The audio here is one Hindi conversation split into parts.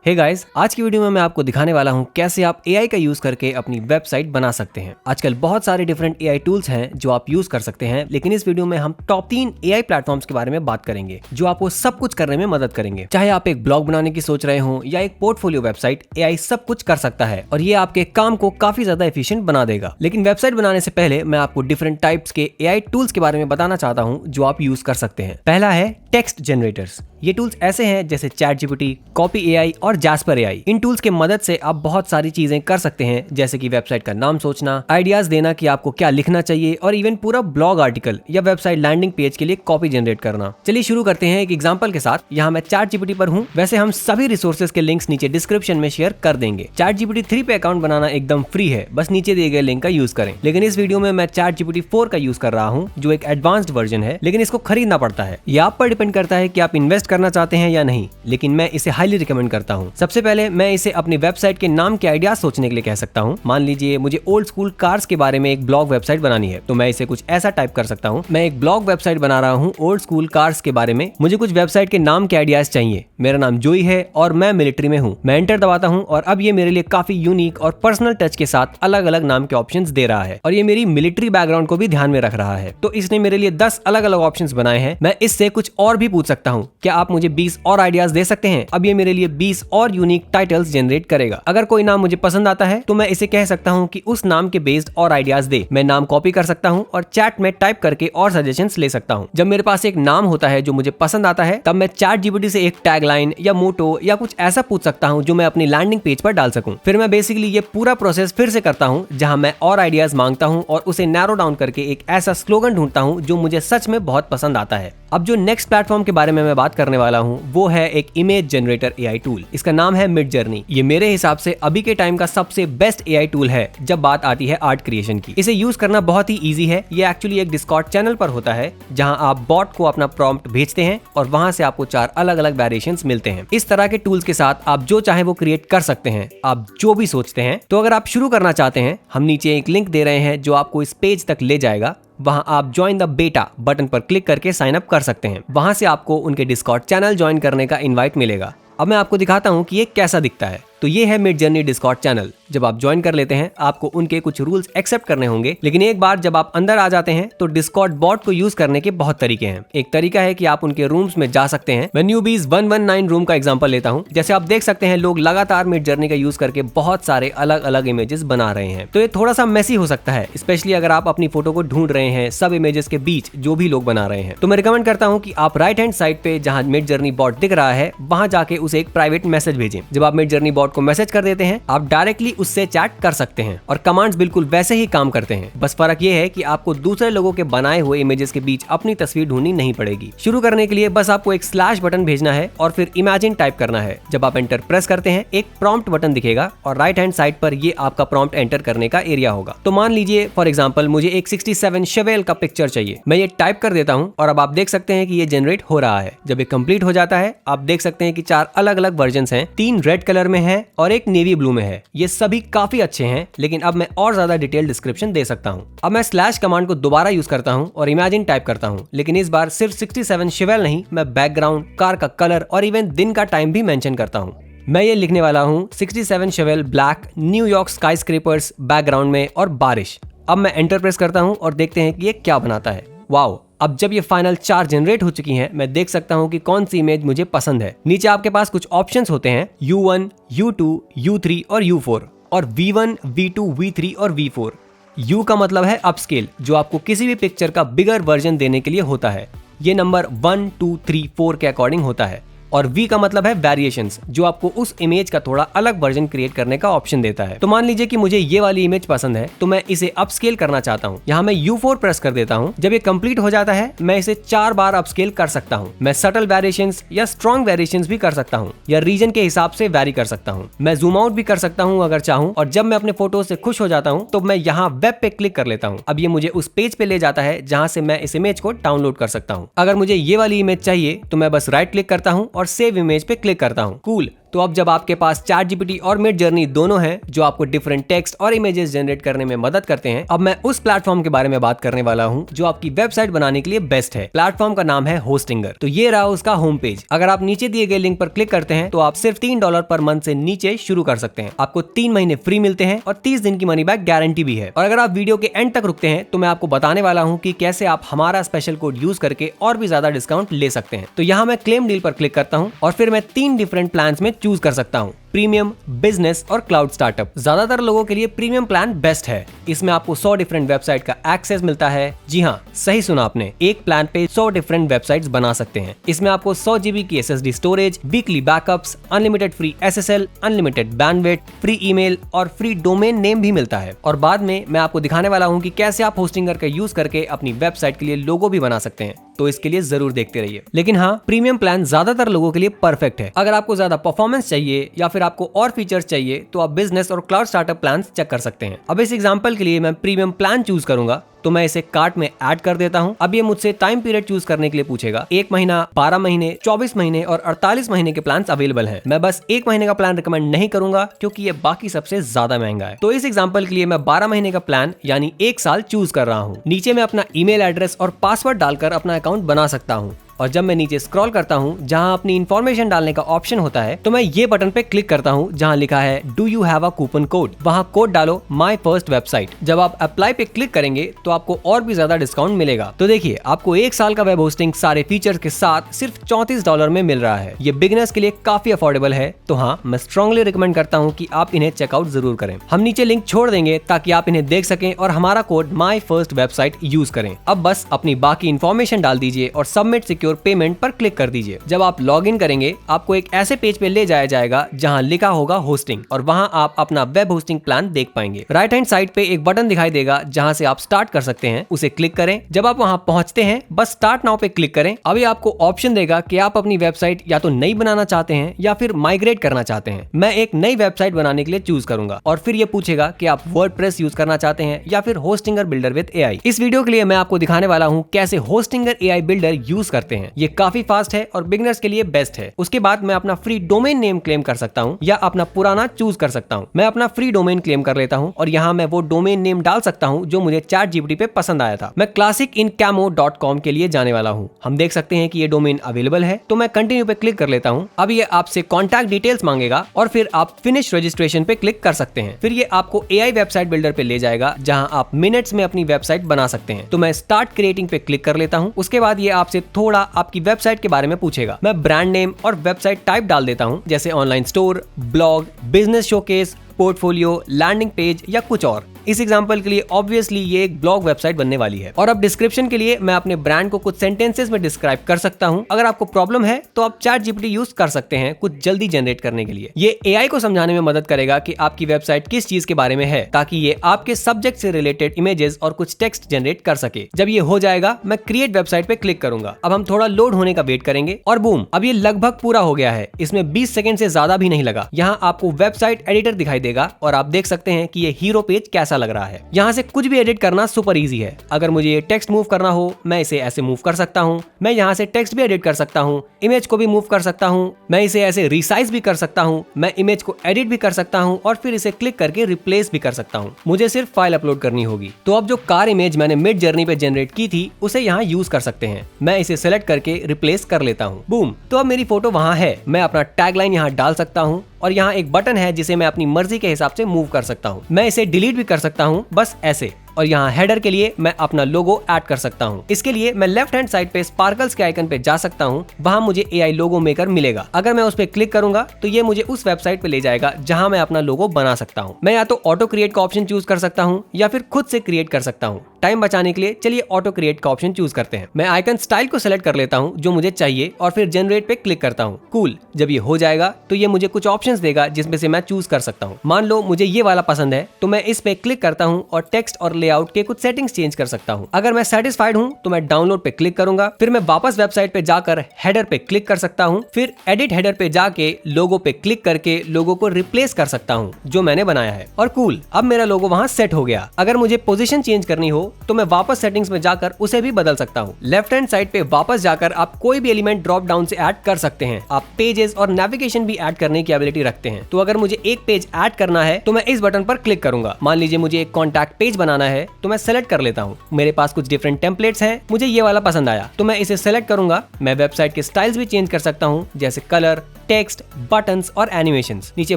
हे गाइस, आज की वीडियो में मैं आपको दिखाने वाला हूं कैसे आप एआई का यूज करके अपनी वेबसाइट बना सकते हैं। आजकल बहुत सारे डिफरेंट एआई टूल्स हैं जो आप यूज कर सकते हैं, लेकिन इस वीडियो में हम टॉप 3 एआई प्लेटफॉर्म्स के बारे में बात करेंगे जो आपको सब कुछ करने में मदद करेंगे। चाहे आप एक ब्लॉग बनाने की सोच रहे हो या एक पोर्टफोलियो वेबसाइट, एआई सब कुछ कर सकता है और ये आपके काम को काफी ज्यादा एफिशिएंट बना देगा। लेकिन वेबसाइट बनाने से पहले मैं आपको डिफरेंट टाइप्स के एआई टूल्स के बारे में बताना चाहता हूँ जो आप यूज कर सकते हैं। पहला है टेक्स्ट जनरेटर्स। ये टूल्स ऐसे हैं जैसे ChatGPT, कॉपी एआई और जैस्पर एआई। इन टूल्स के मदद से आप बहुत सारी चीजें कर सकते हैं, जैसे कि वेबसाइट का नाम सोचना, आइडियाज देना कि आपको क्या लिखना चाहिए और इवन पूरा ब्लॉग आर्टिकल या वेबसाइट लैंडिंग पेज के लिए कॉपी जनरेट करना। चलिए शुरू करते हैं एक एग्जांपल के साथ। यहाँ मैं ChatGPT पर हूँ। वैसे हम सभी रिसोर्सेज के लिंक्स नीचे डिस्क्रिप्शन में शेयर कर देंगे। ChatGPT 3 पे अकाउंट बनाना एकदम फ्री है, बस नीचे दिए गए लिंक का यूज करें। लेकिन इस वीडियो में मैं ChatGPT 4 का यूज कर रहा हूँ जो एक एडवांस्ड वर्जन है, लेकिन इसको खरीदना पड़ता है। ये आप पर डिपेंड करता है कि आप इन्वेस्ट करना चाहते हैं या नहीं, लेकिन मैं इसे हाईली रिकमेंड करता हूँ। सबसे पहले मैं इसे अपनी वेबसाइट के नाम के आइडियाज सोचने के लिए कह सकता हूँ। मान लीजिए मुझे ओल्ड स्कूल कार्स के बारे में एक ब्लॉग वेबसाइट बनानी है, तो मैं इसे कुछ ऐसा टाइप कर सकता हूँ। मैं एक ब्लॉग वेबसाइट बना रहा हूँ ओल्ड स्कूल कार्स के बारे में। मुझे कुछ वेबसाइट के नाम के आइडियाज चाहिए। मेरा नाम जोई है और मैं मिलिट्री में हूँ। मैं एंटर दबाता हूँ और अब ये मेरे लिए काफी यूनिक और पर्सनल टच के साथ अलग अलग नाम के ऑप्शंस दे रहा है और ये मेरी मिलिट्री बैकग्राउंड को भी ध्यान में रख रहा है। तो इसने मेरे लिए 10 अलग अलग ऑप्शंस बनाए हैं। मैं इससे कुछ और भी पूछ सकता हूँ, क्या आप मुझे 20 और आइडियाज दे सकते हैं। अब ये मेरे लिए 20 और यूनिक टाइटल्स जनरेट करेगा। अगर कोई नाम मुझे पसंद आता है तो मैं इसे कह सकता हूँ कि उस नाम के बेस्ड और आइडियाज दे। मैं नाम कॉपी कर सकता हूँ और चैट में टाइप करके और सजेशंस ले सकता हूँ। जब मेरे पास एक नाम होता है जो मुझे पसंद आता है, तब मैं ChatGPT से एक टैगलाइन या मोटो या कुछ ऐसा पूछ सकता हूँ जो मैं अपनी लैंडिंग पेज पर डाल सकूँ। फिर मैं बेसिकली ये पूरा प्रोसेस फिर से करता हूँ, जहाँ मैं और आइडियाज मांगता हूँ और उसे नैरो डाउन करके एक ऐसा स्लोगन ढूंढता हूँ जो मुझे सच में बहुत पसंद आता है। अब जो नेक्स्ट प्लेटफॉर्म के बारे में मैं बात करने वाला हूँ वो है एक इमेज जनरेटर एआई टूल। इसका नाम है मिडजर्नी। ये मेरे हिसाब से अभी के टाइम का सबसे बेस्ट एआई टूल है जब बात आती है आर्ट क्रिएशन की। इसे यूज करना बहुत ही इजी है। ये एक्चुअली एक डिस्कॉर्ड चैनल पर होता है जहां आप बॉट को अपना प्रॉम्प्ट भेजते हैं और वहां से आपको 4 अलग अलग वेरिएशंस मिलते हैं। इस तरह के टूल्स के साथ आप जो चाहे वो क्रिएट कर सकते हैं, आप जो भी सोचते हैं। तो अगर आप शुरू करना चाहते हैं, हम नीचे एक लिंक दे रहे हैं जो आपको इस पेज तक ले जाएगा। वहां आप ज्वाइन द बेटा बटन पर क्लिक करके साइन अप कर सकते हैं। वहां से आपको उनके डिस्कॉर्ड चैनल ज्वाइन करने का इनवाइट मिलेगा। अब मैं आपको दिखाता हूं कि ये कैसा दिखता है। तो ये है मिडजर्नी डिस्कॉर्ड चैनल। जब आप ज्वाइन कर लेते हैं, आपको उनके कुछ रूल्स एक्सेप्ट करने होंगे, लेकिन एक बार जब आप अंदर आ जाते हैं तो डिस्कॉर्ड बॉट को यूज करने के बहुत तरीके हैं। एक तरीका है कि आप उनके रूम्स में जा सकते हैं। मैं न्यूबीज 119 रूम का एग्जांपल लेता हूं। जैसे आप देख सकते हैं, लोग लगातार मिडजर्नी का यूज करके बहुत सारे अलग अलग इमेजेस बना रहे हैं। तो ये थोड़ा सा मेसी हो सकता है, स्पेशली अगर आप अपनी फोटो को ढूंढ रहे हैं सब इमेजेस के बीच जो भी लोग बना रहे हैं। तो मैं रिकमेंड करता हूँ कि आप राइट हैंड साइड पे जहां मिडजर्नी बॉट दिख रहा है, वहां जाके उसे एक प्राइवेट मैसेज भेजें। जब आप मिडजर्नी बॉट को मैसेज कर देते हैं, आप डायरेक्टली उससे चैट कर सकते हैं और कमांड्स बिल्कुल वैसे ही काम करते हैं। बस फर्क ये है कि आपको दूसरे लोगों के बनाए हुए इमेजेस के बीच अपनी तस्वीर ढूंढनी नहीं पड़ेगी। शुरू करने के लिए बस आपको एक स्लैश बटन भेजना है और फिर इमेजिन टाइप करना है। जब आप एंटर प्रेस करते हैं, एक प्रॉम्प्ट बटन दिखेगा और राइट हैंड साइड पर ये आपका प्रॉम्प्ट एंटर करने का एरिया होगा। तो मान लीजिए फॉर एग्जांपल मुझे एक 67 शेवेल का पिक्चर चाहिए। मैं ये टाइप कर देता हूँ और अब आप देख सकते हैं कि ये जनरेट हो रहा है। जब ये कंप्लीट हो जाता है, आप देख सकते हैं कि 4 अलग अलग वर्जन्स हैं। 3 रेड कलर में है और एक नेवी ब्लू में है। ये सभी काफी अच्छे हैं, लेकिन अब मैं और ज्यादा डिटेल डिस्क्रिप्शन दे सकता हूं। अब मैं स्लैश कमांड को दोबारा यूज करता हूं और इमेजिन टाइप करता हूं, लेकिन इस बार सिर्फ 67 शेवेल नहीं, मैं बैकग्राउंड, कार का कलर और इवन दिन का टाइम भी मेंशन करता हूं। मैं ये लिखने वाला हूं 67 शेवेल ब्लैक, न्यूयॉर्क स्काईस्क्रेपर्स बैकग्राउंड में और बारिश। अब मैं एंटर प्रेस करता हूं और देखते हैं कि ये क्या बनाता है। वाओ! अब जब ये फाइनल 4 जनरेट हो चुकी हैं, मैं देख सकता हूं कि कौन सी इमेज मुझे पसंद है। नीचे आपके पास कुछ ऑप्शंस होते हैं, U1, U2, U3 और U4 और V1, V2, V3 और V4। U का मतलब है अपस्केल, जो आपको किसी भी पिक्चर का बिगर वर्जन देने के लिए होता है। ये नंबर 1, 2, 3, 4 के अकॉर्डिंग होता है। और V का मतलब है वेरिएशंस, जो आपको उस इमेज का थोड़ा अलग वर्जन क्रिएट करने का ऑप्शन देता है। तो मान लीजिए कि मुझे ये वाली इमेज पसंद है, तो मैं इसे अपस्केल करना चाहता हूँ। यहाँ मैं U4 प्रेस कर देता हूँ। जब ये कंप्लीट हो जाता है, मैं इसे 4 बार अपस्केल कर सकता हूँ। मैं सटल वेरिएशंस या स्ट्रॉन्ग वेरिएशंस भी कर सकता हूँ या रीजन के हिसाब से वेरी कर सकता हूँ। मैं जूम आउट भी कर सकता हूँ अगर चाहूँ। और जब मैं अपने फोटो से खुश हो जाता हूँ तो मैं यहाँ वेब पे क्लिक कर लेता हूँ। अब ये मुझे उस पेज पे ले जाता है जहाँ से मैं इस इमेज को डाउनलोड कर सकता हूँ। अगर मुझे ये वाली इमेज चाहिए तो मैं बस राइट क्लिक करता हूँ और सेव इमेज पे क्लिक करता हूँ। कूल, तो अब जब आपके पास ChatGPT और Midjourney दोनों हैं जो आपको डिफरेंट टेक्स्ट और इमेजेस जनरेट करने में मदद करते हैं, अब मैं उस प्लेटफॉर्म के बारे में बात करने वाला हूं जो आपकी वेबसाइट बनाने के लिए बेस्ट है। प्लेटफॉर्म का नाम है होस्टिंगर। तो ये रहा उसका होम पेज। अगर आप नीचे दिए गए लिंक पर क्लिक करते हैं तो आप सिर्फ $3 पर मंथ से नीचे शुरू कर सकते हैं। आपको 3 महीने फ्री मिलते हैं और 30 दिन की मनी बैक गारंटी भी है। और अगर आप वीडियो के एंड तक रुकते हैं तो मैं आपको बताने वाला हूं कि कैसे आप हमारा स्पेशल कोड यूज करके और भी ज्यादा डिस्काउंट ले सकते हैं। तो यहाँ मैं क्लेम डील पर क्लिक करता हूँ और फिर मैं 3 डिफरेंट प्लान में चूज कर सकता हूँ, प्रीमियम, बिजनेस और क्लाउड स्टार्टअप। ज्यादातर लोगों के लिए प्रीमियम प्लान बेस्ट है। इसमें आपको 100 डिफरेंट वेबसाइट का एक्सेस मिलता है। जी हाँ, सही सुना आपने, एक प्लान पे 100 डिफरेंट वेबसाइट्स बना सकते हैं। इसमें आपको 100 GB की SSD storage, weekly backups, unlimited free SSL, unlimited bandwidth, free email और फ्री डोमेन नेम भी मिलता है। और बाद में मैं आपको दिखाने वाला हूँ कि कैसे आप होस्टिंगर का यूज करके अपनी वेबसाइट के लिए लोगो भी बना सकते हैं। तो इसके लिए जरूर देखते रहिए। लेकिन हाँ, प्रीमियम प्लान ज्यादातर लोगों के लिए परफेक्ट है। अगर आपको ज्यादा परफॉर्मेंस चाहिए या फिर आपको और फीचर्स चाहिए तो आप बिजनेस और क्लाउड स्टार्टअप प्लान चेक कर सकते हैं। अब इस एग्जांपल के लिए मैं प्रीमियम प्लान चूज करूंगा, तो मैं इसे कार्ट में ऐड कर देता हूं। अब ये मुझसे टाइम पीरियड चूज करने के लिए पूछेगा। 1 महीना, 12 महीने, 24 महीने और 48 महीने के प्लान अवेलेबल हैं। मैं बस 1 महीने का प्लान रिकमेंड नहीं करूंगा क्योंकि ये बाकी सबसे ज्यादा महंगा है। तो इस एग्जांपल के लिए मैं 12 महीने का प्लान यानी 1 साल चूज कर रहा हूँ। नीचे मैं अपना ईमेल एड्रेस और पासवर्ड डालकर अपना अकाउंट बना सकता हूँ। और जब मैं नीचे स्क्रॉल करता हूँ जहाँ अपनी इन्फॉर्मेशन डालने का ऑप्शन होता है, तो मैं ये बटन पे क्लिक करता हूँ जहाँ लिखा है do you have a coupon code. वहाँ कोड डालो माई फर्स्ट वेबसाइट। जब आप अप्लाई पे क्लिक करेंगे तो आपको और भी ज्यादा डिस्काउंट मिलेगा। तो देखिए, आपको 1 साल का वेब होस्टिंग सारे फीचर्स के साथ सिर्फ $34 में मिल रहा है। ये बिगिनर्स के लिए काफी अफोर्डेबल है। तो हाँ, मैं स्ट्रांगली रिकमेंड करता हूँ कि आप इन्हें चेकआउट जरूर करें। हम नीचे लिंक छोड़ देंगे ताकि आप इन्हें देख सकें और हमारा code my first website use करें। अब बस अपनी बाकी इन्फॉर्मेशन डाल दीजिए और सबमिट सिक्योर पेमेंट पर क्लिक कर दीजिए। जब आप लॉग इन करेंगे आपको एक ऐसे पेज पे ले जाया जाएगा जहां लिखा होगा होस्टिंग और वहां आप अपना वेब होस्टिंग प्लान देख पाएंगे। राइट हैंड साइड पे एक बटन दिखाई देगा जहां से आप स्टार्ट कर सकते हैं, उसे क्लिक करें। जब आप वहां पहुंचते हैं बस स्टार्ट नाउ पे क्लिक करें। अभी आपको ऑप्शन देगा कि आप अपनी वेबसाइट या तो नई बनाना चाहते हैं या फिर माइग्रेट करना चाहते हैं। मैं एक नई वेबसाइट बनाने के लिए चूज करूंगा और फिर ये पूछेगा कि आप वर्डप्रेस यूज करना चाहते हैं या फिर होस्टिंगर बिल्डर विद AI। इस वीडियो के लिए मैं आपको दिखाने वाला हूँ कैसे होस्टिंगर AI बिल्डर यूज करते हैं। ये काफी फास्ट है और बिगिनर्स के लिए बेस्ट है। उसके बाद मैं अपना फ्री डोमेन नेम क्लेम कर सकता हूं या अपना पुराना चूज कर सकता हूं। मैं अपना फ्री डोमेन क्लेम कर लेता हूं और यहां मैं वो डोमेन नेम डाल सकता हूं जो मुझे ChatGPT पे पसंद आया था। मैं classicinCamo.com के लिए जाने वाला हूं। हम देख सकते हैं कि ये डोमेन अवेलेबल है, तो मैं कंटिन्यू पे क्लिक कर लेता हूं। अब ये आपसे कॉन्टैक्ट डिटेल्स मांगेगा और फिर आप फिनिश रजिस्ट्रेशन पे क्लिक कर सकते हैं। फिर ये आपको AI वेबसाइट बिल्डर पे ले जाएगा जहां आप मिनट्स में अपनी वेबसाइट बना सकते हैं। तो मैं स्टार्ट क्रिएटिंग पे क्लिक कर लेता हूं। उसके बाद ये आपसे थोड़ा आपकी वेबसाइट के बारे में पूछेगा। मैं ब्रांड नेम और वेबसाइट टाइप डाल देता हूं, जैसे online store, blog, business showcase, portfolio, landing page या कुछ और। इस एग्जांपल के लिए ऑब्वियसली ये एक ब्लॉग वेबसाइट बनने वाली है। और अब डिस्क्रिप्शन के लिए मैं अपने ब्रांड को कुछ सेंटेंसेस में डिस्क्राइब कर सकता हूं। अगर आपको प्रॉब्लम है तो आप ChatGPT यूज कर सकते हैं कुछ जल्दी जनरेट करने के लिए। ये AI को समझाने में मदद करेगा कि आपकी वेबसाइट किस चीज के बारे में है, ताकि ये आपके सब्जेक्ट से रिलेटेड इमेजेस और कुछ टेक्स्ट जनरेट कर सके। जब ये हो जाएगा मैं क्रिएट वेबसाइट पे क्लिक करूंगा। अब हम थोड़ा लोड होने का वेट करेंगे और बूम, अब ये लगभग पूरा हो गया है। इसमें 20 सेकंड से ज्यादा भी नहीं लगा। यहाँ आपको वेबसाइट एडिटर दिखाई देगा और आप देख सकते हैं कि ये हीरो पेज कैसा लग रहा है। यहाँ से कुछ भी एडिट करना सुपर इजी है। अगर मुझे ये टेक्स्ट मूव करना हो, मैं इसे ऐसे मूव कर सकता हूँ। मैं यहाँ से टेक्स्ट भी एडिट कर सकता हूँ, इमेज को भी मूव कर सकता हूँ। मैं इसे ऐसे रिसाइज भी कर सकता हूँ। मैं इमेज को एडिट भी कर सकता हूँ और फिर इसे क्लिक करके रिप्लेस भी कर सकता हूँ। मुझे सिर्फ फाइल अपलोड करनी होगी। तो अब जो कार इमेज मैंने Midjourney पे जनरेट की थी उसे यहाँ यूज कर सकते हैं। मैं इसे सेलेक्ट करके रिप्लेस कर लेता हूँ। बूम, तो अब मेरी फोटो वहाँ है। मैं अपना टैगलाइन यहाँ डाल सकता हूँ और यहाँ एक बटन है जिसे मैं अपनी मर्जी के हिसाब से मूव कर सकता हूँ। मैं इसे डिलीट भी कर सकता हूँ, बस ऐसे। और यहाँ हेडर के लिए मैं अपना लोगो ऐड कर सकता हूँ। इसके लिए मैं लेफ्ट हैंड साइड पे स्पार्कल्स के आइकन पे जा सकता हूँ। वहाँ मुझे AI लोगो मेकर मिलेगा। अगर मैं उस पर क्लिक करूंगा तो ये मुझे उस वेबसाइट पे ले जाएगा जहाँ मैं अपना लोगो बना सकता हूँ। मैं या तो ऑटो क्रिएट का ऑप्शन चूज कर सकता हूँ या फिर खुद से क्रिएट कर सकता हूँ। टाइम बचाने के लिए चलिए ऑटो क्रिएट का ऑप्शन चूज करते हैं। मैं आइकन स्टाइल को सिलेक्ट कर लेता हूँ जो मुझे चाहिए और फिर जनरेट पे क्लिक करता हूँ। कूल, जब ये हो जाएगा तो ये मुझे कुछ ऑप्शंस देगा जिसमें से मैं चूज कर सकता हूँ। मान लो मुझे ये वाला पसंद है तो मैं इस पे क्लिक करता हूँ और टेक्स्ट और लेआउट के कुछ सेटिंग्स चेंज कर सकता हूँ। अगर मैं सेटिस्फाइड हूँ तो मैं डाउनलोड पे क्लिक करूंगा, फिर मैं वापस वेबसाइट पे जाकर हेडर पे क्लिक कर सकता हूँ, फिर एडिट हेडर पे जाके लोगो पे क्लिक करके लोगो को रिप्लेस कर सकता हूँ जो मैंने बनाया है। और कूल, अब मेरा लोगो वहाँ सेट हो गया। अगर मुझे पोजीशन चेंज करनी हो तो मैं वापस सेटिंग्स में जाकर उसे भी बदल सकता हूँ। लेफ्ट हैंड साइड पे वापस जाकर आप कोई भी एलिमेंट ड्रॉप डाउन से ऐड कर सकते हैं। आप पेजेस और नेविगेशन भी ऐड करने की एबिलिटी रखते हैं। तो अगर मुझे एक पेज ऐड करना है तो मैं इस बटन पर क्लिक करूंगा। मान लीजिए मुझे एक कॉन्टैक्ट पेज बनाना है तो मैं सेलेक्ट कर लेता हूँ। मेरे पास कुछ डिफरेंट टेम्पलेट्स हैं, मुझे ये वाला पसंद आया तो मैं इसे सेलेक्ट करूंगा। मैं वेबसाइट के स्टाइल्स भी चेंज कर सकता हूँ, जैसे कलर, टेक्स्ट, बटन्स और एनिमेशंस। नीचे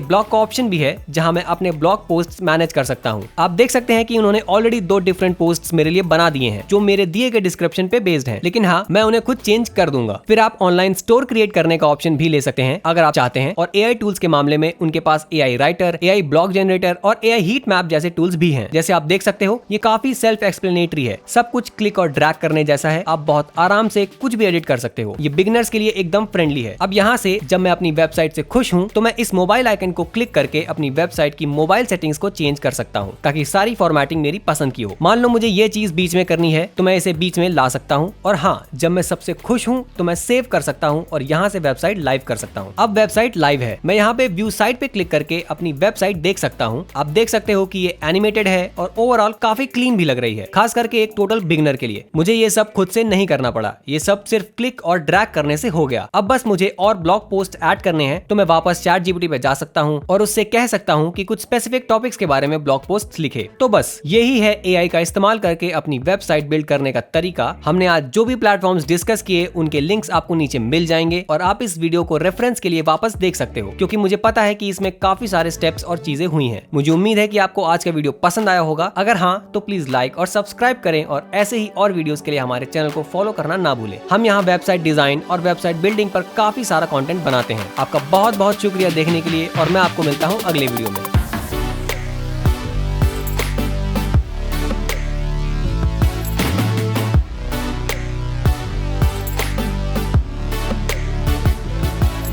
ब्लॉग का ऑप्शन भी है जहां मैं अपने ब्लॉग पोस्ट्स मैनेज कर सकता हूं। आप देख सकते हैं कि उन्होंने ऑलरेडी 2 डिफरेंट पोस्ट्स मेरे लिए बना दिए हैं जो मेरे दिए गए डिस्क्रिप्शन पे बेस्ड हैं, लेकिन हाँ, मैं उन्हें खुद चेंज कर दूंगा। फिर आप ऑनलाइन स्टोर क्रिएट करने का ऑप्शन भी ले सकते हैं अगर आप चाहते हैं। और एआई टूल्स के मामले में उनके पास AI writer, AI blog generator और एआई हीट मैप जैसे टूल्स भी हैं। जैसे आप देख सकते हो, ये काफी सेल्फ एक्सप्लेनेटरी है, सब कुछ क्लिक और ड्रैग करने जैसा है। आप बहुत आराम से कुछ भी एडिट कर सकते हो। ये बिगिनर्स के लिए एकदम फ्रेंडली है। अब यहाँ से जब मैं अपनी वेबसाइट से खुश हूं तो मैं इस मोबाइल आइकन को क्लिक करके अपनी वेबसाइट की मोबाइल सेटिंग्स को चेंज कर सकता हूं ताकि सारी फॉर्मेटिंग मेरी पसंद की हो। मान लो मुझे ये चीज बीच में करनी है तो मैं इसे बीच में ला सकता हूं। और हाँ, जब मैं सबसे खुश हूं तो मैं सेव कर सकता हूं और यहाँ से वेबसाइट लाइव कर सकता हूं। अब वेबसाइट लाइव है। मैं यहाँ पे व्यू साइट पे क्लिक करके अपनी वेबसाइट देख सकता हूँ। आप देख सकते हो कि ये एनिमेटेड है और ओवरऑल काफी क्लीन भी लग रही है, खास करके एक टोटल बिगिनर के लिए। मुझे ये सब खुद से नहीं करना पड़ा, ये सब सिर्फ क्लिक और ड्रैग करने से हो गया। अब बस मुझे और ब्लॉग पोस्ट ऐड करने हैं तो मैं वापस ChatGPT पे जा सकता हूँ और उससे कह सकता हूँ कि कुछ स्पेसिफिक टॉपिक्स के बारे में ब्लॉग पोस्ट लिखे। तो बस यही है एआई का इस्तेमाल करके अपनी वेबसाइट बिल्ड करने का तरीका। हमने आज जो भी प्लेटफॉर्म्स डिस्कस किए उनके लिंक्स आपको नीचे मिल जाएंगे और आप इस वीडियो को रेफरेंस के लिए वापस देख सकते हो, क्योंकि मुझे पता है कि इसमें काफी सारे स्टेप्स और चीजें हुई हैं। मुझे उम्मीद है कि आपको आज का वीडियो पसंद आया होगा। अगर हाँ तो प्लीज लाइक और सब्सक्राइब करें और ऐसे ही और वीडियोस के लिए हमारे चैनल को फॉलो करना ना भूलें। हम यहाँ वेबसाइट डिजाइन और वेबसाइट बिल्डिंग पर काफी सारा कंटेंट बनाते हैं। आपका बहुत बहुत शुक्रिया देखने के लिए और मैं आपको मिलता हूँ अगले वीडियो में।